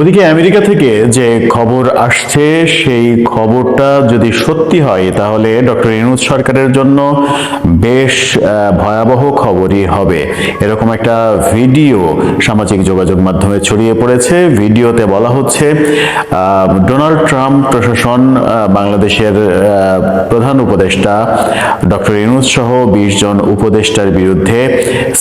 ওদিকে আমেরিকা থেকে যে খবর আসছে সেই খবরটা যদি সত্যি হয় তাহলে ডক্টর ইউনূস সরকারের জন্য বেশ ভয়াবহ খবরই হবে। এরকম একটা ভিডিও সামাজিক যোগাযোগ মাধ্যমে ছড়িয়ে পড়েছে। ভিডিওতে বলা হচ্ছে ডোনাল্ড ট্রাম্প প্রশাসন বাংলাদেশের প্রধান উপদেষ্টা ডক্টর ইউনূস সহ 20 জন উপদেষ্টার বিরুদ্ধে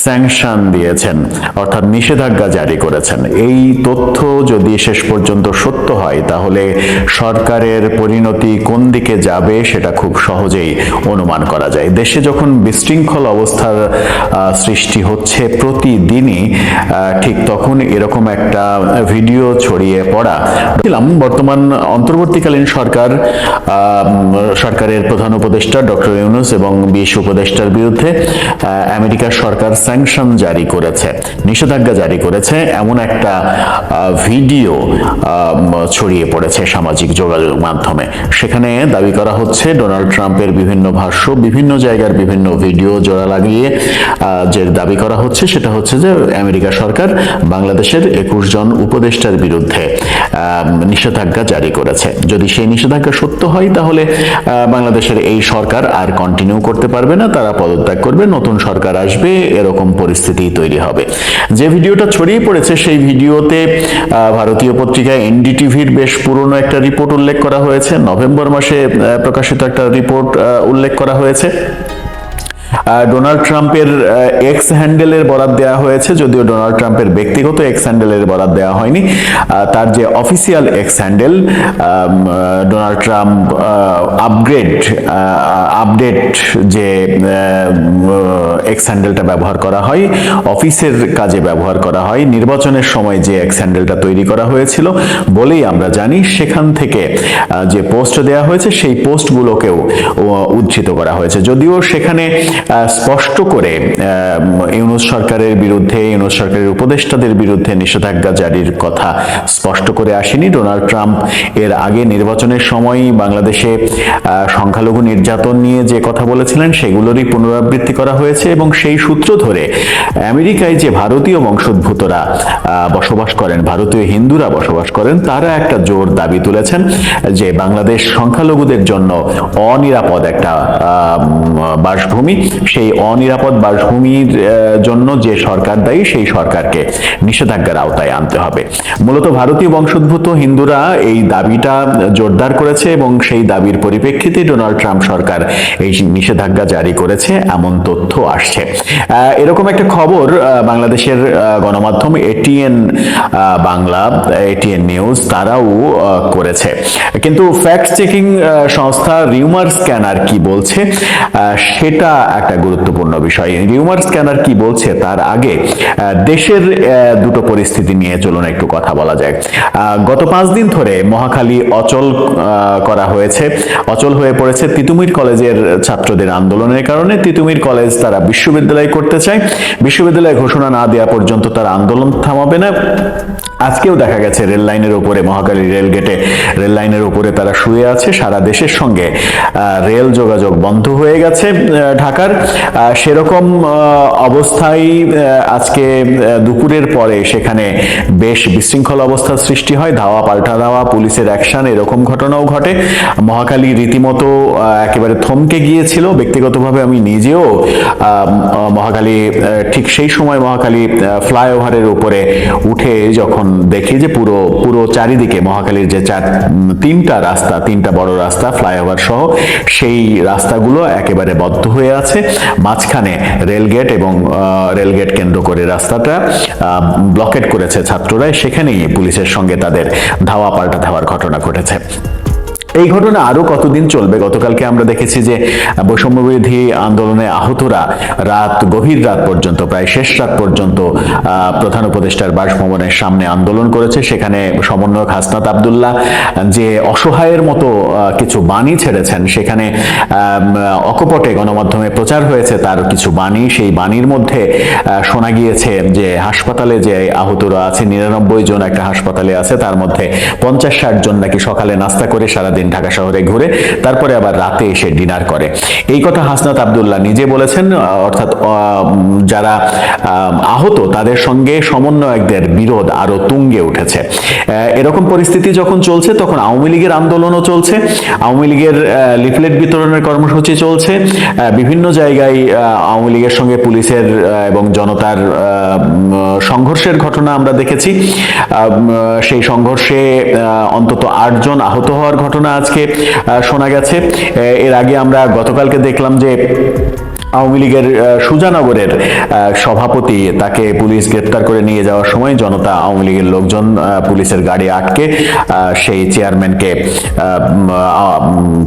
স্যাংশন দিয়েছেন, অর্থাৎ নিষেধাজ্ঞা জারি করেছেন। এই তথ্য যদি শেষ পর্যন্ত সত্য হয় তাহলে সরকারের পরিণতি কোন দিকে যাবে সেটা খুব সহজেই অনুমান করা যায়। দেশে যখন বিশৃঙ্খল অবস্থার সৃষ্টি হচ্ছে প্রতিদিনই, ঠিক তখন এরকম একটা ভিডিও ছড়িয়ে পড়া। বর্তমান অন্তর্বর্তীকালীন সরকারের প্রধান উপদেষ্টা ডক্টর ইউনূস এবং 20 উপদেষ্টার বিরুদ্ধে আমেরিকার সরকার স্যাংশন জারি করেছে, নিষেধাজ্ঞা জারি করেছে, এমন একটা ভিডিও ছড়িয়ে পড়েছে সামাজিক যোগাযোগ মাধ্যমে। সেখানে দাবি করা হচ্ছে ডোনাল্ড ট্রাম্পের বিভিন্ন ভাষ্য, বিভিন্ন জায়গার বিভিন্ন ভিডিও জোড়া লাগিয়ে যে দাবি করা হচ্ছে সেটা হচ্ছে যে আমেরিকা সরকার বাংলাদেশের 21 জন উপদেষ্টার বিরুদ্ধে নিষেধাজ্ঞা জারি করেছে। যদি সেই নিষেধাজ্ঞা সত্য হয় তাহলে বাংলাদেশের এই সরকার আর কন্টিনিউ করতে পারবে না, তারা পদত্যাগ করবে, নতুন সরকার আসবে, এরকম পরিস্থিতি তৈরি হবে। যে ভিডিওটা ছড়িয়ে পড়েছে সেই ভিডিওতে ভারতীয় পত্রিকায় এনডিটিভির বেশ পুরনো একটা রিপোর্ট উল্লেখ করা হয়েছে, নভেম্বর মাসে প্রকাশিত একটা রিপোর্ট উল্লেখ করা হয়েছে। ডোনাল্ড ট্রাম্পের এক্স হ্যান্ডেলের বরাত দেওয়া হয়েছে, যদিও ডোনাল্ড ট্রাম্পের ব্যক্তিগত এক্স হ্যান্ডেলের বরাত দেওয়া হয়নি। তার যে official x handle, Donald Trump update যে এক্স হ্যান্ডেলটা ব্যবহার করা হয়, অফিসের কাজে ব্যবহার করা হয়, নির্বাচনের সময় যে এক্স হ্যান্ডেলটা তৈরি করা হয়েছিল বলেই আমরা জানি, সেখান থেকে যে পোস্ট দেওয়া হয়েছে সেই পোস্টগুলোকেও উদ্ধৃত করা হয়েছে। যদিও সেখানে স্পষ্ট করে ইউনূস সরকারের বিরুদ্ধে, ইউনূস সরকারের উপদেষ্টাদের বিরুদ্ধে নিষেধাজ্ঞা জারির কথা স্পষ্ট করে আসেনি। ডোনাল্ড ট্রাম্প এর আগে নির্বাচনের সময় বাংলাদেশে সংখ্যালঘু নির্যাতন নিয়ে যে কথা বলেছিলেন সেগুলোরই পুনরাবৃত্তি করা হয়েছে, এবং সেই সূত্র ধরে আমেরিকায় যে ভারতীয় বংশোদ্ভূতরা বসবাস করেন, ভারতীয় হিন্দুরা বসবাস করেন, তারা একটা জোর দাবি তুলেছেন যে বাংলাদেশ সংখ্যালঘুদের জন্য অনিরাপদ একটা বাসভূমি, সেই অনিরাপদ বাসভূমির জন্য যে সরকার দায়ী সেই সরকারকে নিষেধাজ্ঞার আওতায় আনতে হবে। মূলত ভারতীয় বংশোদ্ভূত হিন্দুরা এই দাবিটা জোরদার করেছে এবং সেই দাবির পরিপ্রেক্ষিতে ডোনাল্ড ট্রাম্প সরকার এই নিষেধাজ্ঞা জারি করেছে এমন তথ্য আসছে। এরকম একটা খবর বাংলাদেশের গণমাধ্যম এটিএন বাংলা, এটিএন নিউজ তারাও করেছে। কিন্তু ফ্যাক্ট চেকিং সংস্থা রিউমার স্ক্যানার কি বলছে সেটা একটা গুরুত্বপূর্ণ বিষয়। রিউমার স্ক্যানার কি বলছে তার আগে দেশের দুটো পরিস্থিতি নিয়ে চলুন একটু কথা বলা যায়। গত 5 দিন ধরে মহাখালী অচল করা হয়েছে, অচল হয়ে পড়েছে তিতুমির কলেজের ছাত্রদের আন্দোলনের কারণে। তিতুমির কলেজ তারা বিশ্ববিদ্যালয় করতে চায়, বিশ্ববিদ্যালয় ঘোষণা না দেওয়া পর্যন্ত তারা আন্দোলন থামাবে না। আজকেও দেখা গেছে রেল লাইনের উপরে, মহাখালী রেল গেটে রেল লাইনের উপরে তারা শুয়ে আছে। সারা দেশের সঙ্গে রেল যোগাযোগ বন্ধ হয়ে গেছে ঢাকার। সেরকম অবস্থায় আজকে দুপুরের পরে সেখানে বেশ বিশৃঙ্খল অবস্থার সৃষ্টি হয়, ধাওয়া পাল্টা ধাওয়া, পুলিশের অ্যাকশন, এরকম ঘটনাও ঘটে। মহাখালী রীতিমতো একেবারে থমকে গিয়েছিল। ব্যক্তিগতভাবে আমি নিজেও মহাখালী ঠিক সেই সময় মহাখালী ফ্লাইওভারের উপরে উঠে যখন দেখি যে পুরো চারিদিকে মহাখালীর যে 3টা রাস্তা, 3টা বড় রাস্তা ফ্লাইওভার সহ, সেই রাস্তাগুলো একেবারে বদ্ধ হয়ে আছে। মাঝখানে রেলগেট এবং রেলগেট কেন্দ্র করে রাস্তাটা ব্লকেট করেছে ছাত্ররা। সেখানেই পুলিশের সঙ্গে তাদের ধাওয়া পাল্টা ধাওয়ার ঘটনা ঘটেছে। এই ঘটনা আরো কতদিন চলবে? গতকালকে আমরা দেখেছি যে বৈষম্যবিরোধী আন্দোলনে আহতরা গভীর রাত পর্যন্ত, প্রায় শেষ রাত পর্যন্ত প্রধান উপদেষ্টার বাসভবনের সামনে আন্দোলন করেছে। সেখানে সমন্বয়ক হাসনাত আব্দুল্লাহ যে অসহায়ের মতো কিছু বাণী ছেড়েছেন, সেখানে অকপটে গণমাধ্যমে প্রচার হয়েছে তার কিছু বাণী। সেই বাণীর মধ্যে শোনা গিয়েছে যে হাসপাতালে যে আহতরা আছে 99 জন একটা হাসপাতালে আছে, তার মধ্যে 50-60 জন নাকি সকালে নাস্তা করে সারা সারাদিন ঢাকা শহরে ঘুরে তারপরে আবার রাতে এসে ডিনার করে। এই কথা হাসনাত আব্দুল্লাহ নিজে বলেছেন। অর্থাৎ যারা আহত তাদের সঙ্গে সমন্বয়কদের বিরোধ আরো তুঙ্গে উঠেছে। এরকম পরিস্থিতি যখন চলছে তখন আওয়ামী লীগের আন্দোলনও চলছে, আওয়ামী লীগের লিফলেট বিতরণের কর্মসূচি চলছে, বিভিন্ন জায়গায় আওয়ামী লীগের সঙ্গে পুলিশের এবং জনতার সংঘর্ষের ঘটনা আমরা দেখেছি। সেই সংঘর্ষে অন্তত 8 জন আহত হওয়ার ঘটনা আজকে শোনা গেছে। এর আগে আমরা গতকালকে দেখলাম যে আওয়ামী লীগের সুজানগরের সভাপতি, তাকে পুলিশ গ্রেপ্তার করে নিয়ে যাওয়ার সময় জনতা, আওয়ামী লীগের লোকজন পুলিশের গাড়ি আটকে সেই চেয়ারম্যানকে,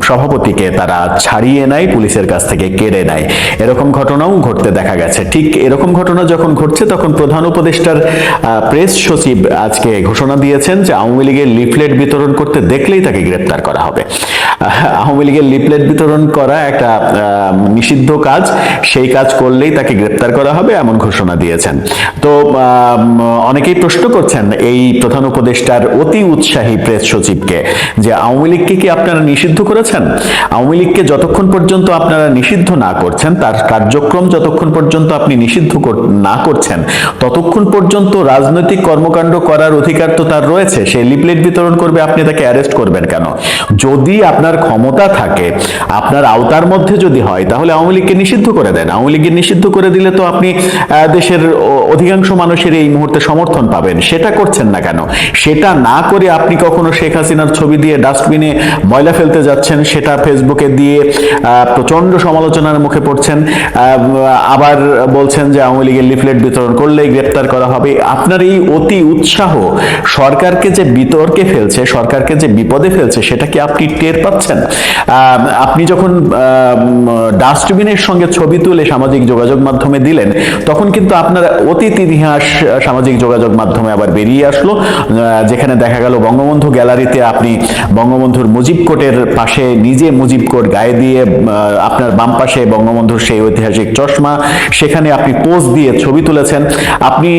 সভাপতিকে তারা ছাড়িয়ে নেয়, পুলিশের কাছ থেকে কেড়ে নেয়। এরকম ঘটনাও ঘটতে দেখা গেছে। ঠিক এরকম ঘটনা যখন ঘটছে তখন প্রধান উপদেষ্টার প্রেস সচিব আজকে ঘোষণা দিয়েছেন যে আওয়ামী লীগের লিফলেট বিতরণ করতে দেখলেই তাকে গ্রেপ্তার করা হবে। আওয়ামী লীগের লিফলেট বিতরণ করা একটা নিষিদ্ধ কাজ, সেই কাজ করলেই তাকে গ্রেপ্তার করা হবে এমন ঘোষণা দিয়েছেন। তো অনেকেই প্রশ্ন করছেন এই প্রধান উপদেষ্টার অতি উৎসাহী প্রেস সচিবকে যে আওয়ামী লীগকে কি আপনারা নিষিদ্ধ করেছেন? আওয়ামী লীগকে যতক্ষণ পর্যন্ত আপনারা নিষিদ্ধ না করছেন, তার কার্যক্রম যতক্ষণ পর্যন্ত আপনি নিষিদ্ধ না করছেন, ততক্ষণ পর্যন্ত রাজনৈতিক কর্মকাণ্ড করার অধিকার তো তার রয়েছে। সে লিফলেট বিতরণ করবে, আপনি তাকে অ্যারেস্ট করবেন কেন? যদি আপনার ক্ষমতা থাকে, আপনার আওতার মধ্যে যদি হয়, তাহলে আওয়ামী লীগকে নিষিদ্ধ করে দেন। আওয়ামী লীগকে নিষিদ্ধ করে দিলে তো আপনি দেশের অধিকাংশ মানুষের এই মুহূর্তে সমর্থন পাবেন। সেটা করছেন না কেন? সেটা না করে আপনি কখনো শেখ হাসিনার ছবি দিয়ে ডাস্টবিনে ময়লা ফেলতে যাচ্ছেন, সেটা ফেসবুকে দিয়ে প্রচন্ড সমালোচনার মুখে পড়ছেন, আবার বলছেন যে আওয়ামী লীগের লিফলেট বিতরণ করলেই গ্রেপ্তার করা হবে। আপনার এই অতি উৎসাহ সরকারকে যে বিতর্কে ফেলছে, সরকারকে যে বিপদে ফেলছে, সেটা কি আপনি টের পাচ্ছেন? আপনি যখন ডাস্টবিনের সঙ্গে ছবি তুলে সামাজিক যোগাযোগ মাধ্যমে দিলেন, তখন কিন্তু আপনার অতীত ইতিহাস সামাজিক যোগাযোগ মাধ্যমে আবার বেরিয়ে আসলো, যেখানে দেখা গেল বঙ্গবন্ধু গ্যালারিতে আপনি বঙ্গবন্ধুর মুজিব কোটের পাশে নিজে মুজিব কোট গায়ে দিয়ে, আপনার বাম পাশে বঙ্গবন্ধুর সেই ঐতিহাসিক চশমা, সেখানে আপনি পোজ দিয়ে ছবি তুলেছেন। আপনি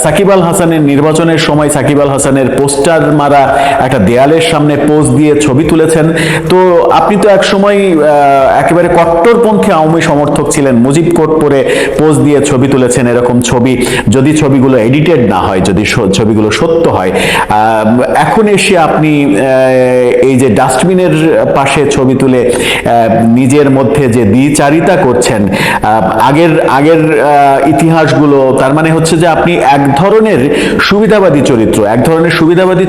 সাকিব আল হাসানের নির্বাচনের সময় সাকিব আল হাসানের পোস্টার মারা একটা দেয়ালের সামনে পোজ দিয়ে ছবি তুলেছেন। তো আপনি তো এক সময় একেবারে কট্টরপন্থী আওয়ামী সমর্থক ছিলেন, মুজিব কোট পরে পোজ দিয়ে ছবি তুলেছেন। এরকম ছবি, যদি ছবিগুলো এডিটেড না হয়, যদি ছবিগুলো সত্য হয়, এখন এসে আপনি এই যে ডাস্টবিনের পাশে ছবি তুলে নিজের মধ্যে যে দ্বিচারিতা করছেন, আগের ইতিহাসগুলো, তার মানে হচ্ছে যে আপনি এক ধরনের সুবিধাবাদী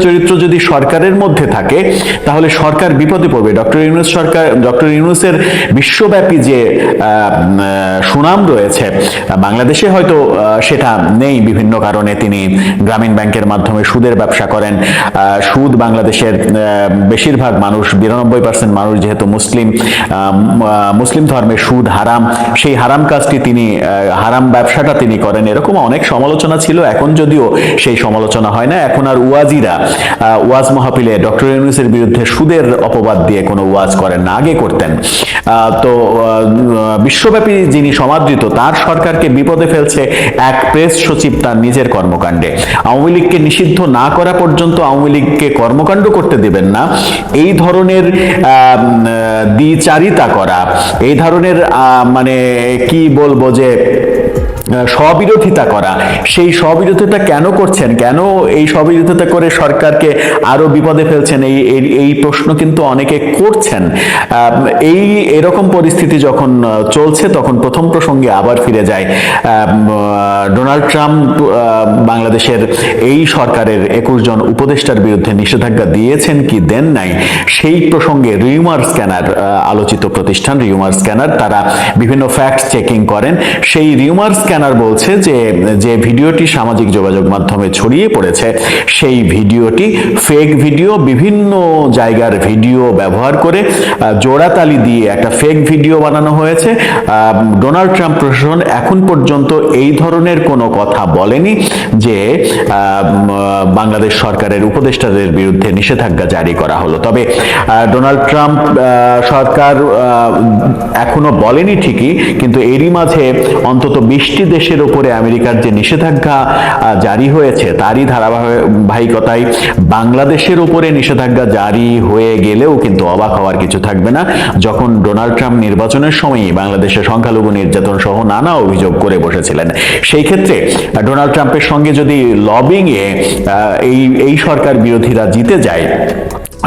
চরিত্র যদি সরকারের মধ্যে থাকে, তাহলে সরকার বিপদে পড়বে। ডক্টর ইউনূসের বিশ্বব্যাপী যে সুনাম রয়েছে, বাংলাদেশে হয়তো সেটা নেই বিভিন্ন কারণে। তিনি গ্রামীণ ব্যাংকের মাধ্যমে সুদের ব্যবসা করেন। সুদ বাংলাদেশের বেশিরভাগ মানুষ, 92% মানুষ যেহেতু মুসলিম ধর্মের, সুদ হারাম। সেই হারাম কাজটি তিনি, হারাম ব্যবসাটা তিনি করেন। এরকম অনেক সমালোচনা ছিল। এখন যদিও সেই সমালোচনা হয় না, এখন আর ওয়াজিরা ওয়াজ মাহফিলে ডক্টর ইউনূসের বিরুদ্ধে সুদের অপবাদ দিয়ে কোনো ওয়াজ করেন না, আগে করতেন। তো বিশ্বব্যাপী যিনি সমাদৃত, তার সরকারকে বিপদে ফেলছে এক প্রেস সচিব তার নিজের কর্মকাণ্ডে। আওয়ামী লীগকে নিষিদ্ধ না করা পর্যন্ত আওয়ামী লীগকে কর্মকাণ্ড করতে দিবেন না, এই ধরনের দ্বিচারিতা করা, এই ধরনের মানে কি বলবো যে স্ববিরোধিতা করা, সেই স্ববিরোধিতা কেন করছেন? কেন এই স্ববিরোধিতা করে সরকারকে আরো বিপদে ফেলছেন? এই প্রশ্ন কিন্তু অনেকে করছেন। এরকম পরিস্থিতি যখন চলছে, তখন প্রথম প্রসঙ্গে আবার ফিরে যায়। ডোনাল্ড ট্রাম্প বাংলাদেশের এই সরকারের 21 জন উপদেষ্টার বিরুদ্ধে নিষেধাজ্ঞা দিয়েছেন কি দেন নাই, সেই প্রসঙ্গে রিউমার স্ক্যানার, আলোচিত প্রতিষ্ঠান রিউমার স্ক্যানার, তারা বিভিন্ন ফ্যাক্ট চেকিং করেন। সেই রিউমার স্ক্যানার বলছে যে ভিডিওটি সামাজিক যোগাযোগ মাধ্যমে ছড়িয়ে পড়েছে, সেই ভিডিওটি ফেক ভিডিও, বিভিন্ন জায়গার ভিডিও ব্যবহার করে জোড়াতালি দিয়ে একটা ফেক ভিডিও বানানো হয়েছে। ডোনাল্ড ট্রাম্প প্রশাসন এখন পর্যন্ত এই ধরনের কোনো কথা বলেনি যে বাংলাদেশ সরকারের উপদেষ্টাদের বিরুদ্ধে নিষেধাজ্ঞা জারি করা হলো। তবে ডোনাল্ড ট্রাম্প সরকার এখনো বলেনি ঠিকই, কিন্তু এরই মাঝে অন্তত 20টি দেশের উপরে আমেরিকার যে নিষেধাজ্ঞা জারি হয়েছে তারই ধারাবাহিকতায় বাংলাদেশের উপরে নিষেধাজ্ঞা জারি হয়ে গেলেও কিন্তু অবাক হওয়ার কিছু থাকবে না, যখন ডোনাল্ড ট্রাম্প নির্বাচনের সময়ই বাংলাদেশে সংখ্যালঘু নির্যাতন সহ নানা অভিযোগ করে বসেছিলেন। সেই ক্ষেত্রে ডোনাল্ড ট্রাম্পের সঙ্গে যদি লবিং এ এই সরকার বিরোধীরা জিতে যায়,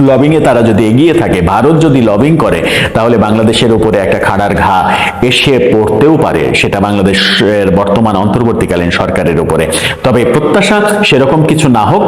লবিং এ তারা যদি এগিয়ে থাকে, ভারত যদি লবিং করে, তাহলে বাংলাদেশের উপরে একটা খাড়ার ঘা এসে পড়তেও পারে, সেটা বাংলাদেশের বর্তমান অন্তর্বর্তীকালীন সরকারের উপরে। তবে প্রত্যাশা সেরকম কিছু না হোক।